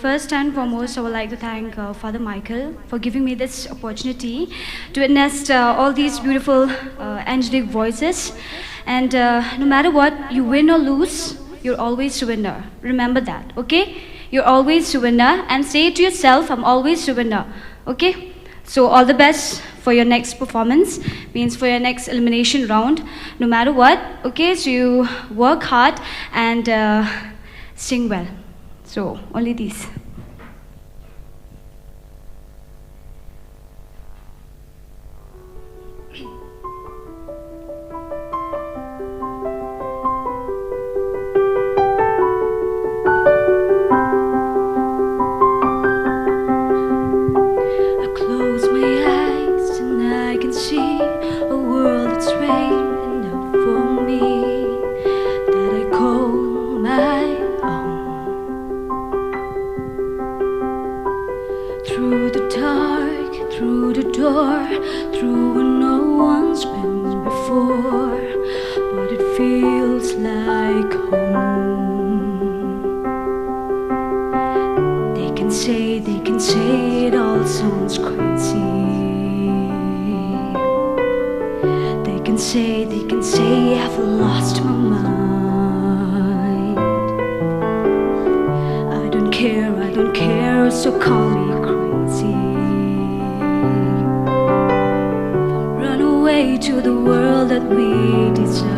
First and foremost, I would like to thank Father Michael for giving me this opportunity to witness all these beautiful angelic voices. And no matter what, you win or lose, you're always a winner. Remember that, okay? You're always a winner, and say to yourself, I'm always a winner, okay? So all the best for your next performance, means for your next elimination round, no matter what, okay? So you work hard and sing well. So, only these. I close my eyes and I can see a world that's raining out for me, that I call my own. Through the dark, through the door, through where no one's been before, but it feels like home. They can say it all sounds crazy. They can say I've lost my mind. I don't care, so call me to the world that we design.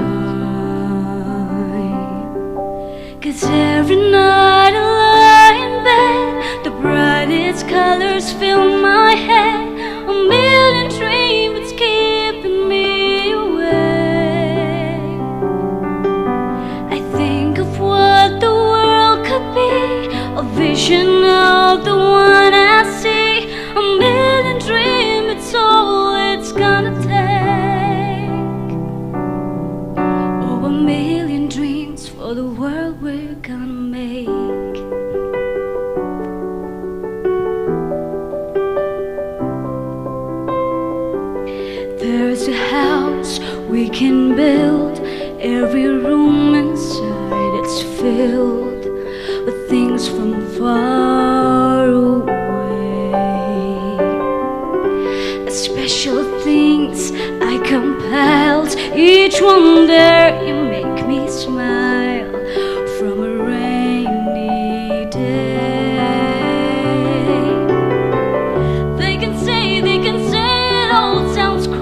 'Cause every night I lie in bed, the brightest colors fill my head. A million dreams keeping me awake. I think of what the world could be, a vision of the one I see. A million dreams, it's all it's gonna take. For the world we're gonna make. There's a house we can build, every room inside it's filled with things from far away. Special things I compiled, each one there you make me smile from a rainy day. They can say it all sounds crazy.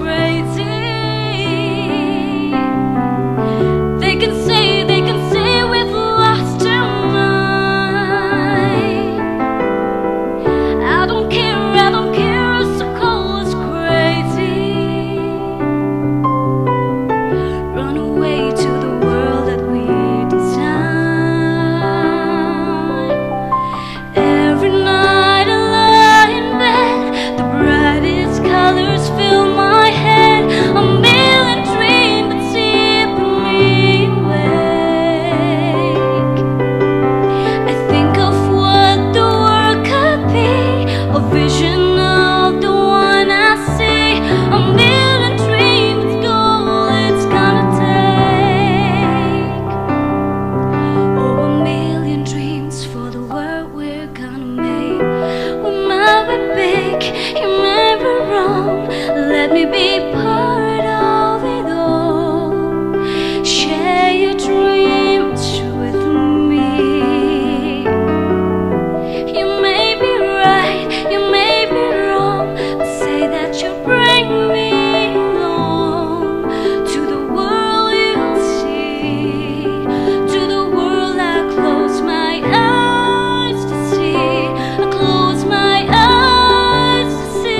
They can say we've lost our mind. I don't care, so call us crazy. Run away to the world that we design. Every night I lie in bed, the brightest colors fill my head. A million dreams that keep me awake. I think of what the world could be, a vision of the one I see. A million dreams, it's gold it's gonna take. Oh, a million dreams for the world we're gonna make. We might be big, you may be wrong. Let me be part of it all. Share your dreams with me. You may be right, you may be wrong, but say that you bring me along to the world you'll see, to the world I close my eyes to see. I close my eyes to see.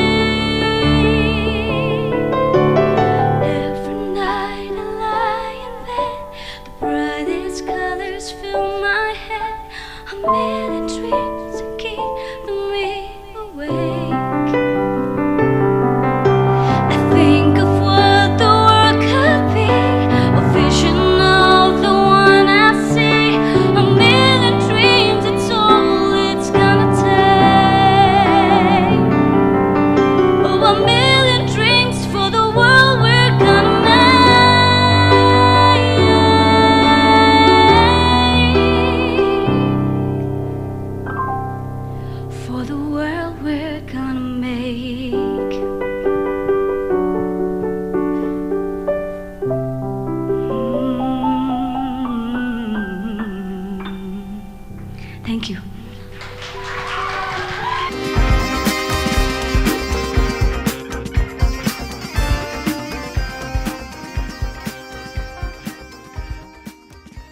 Thank you.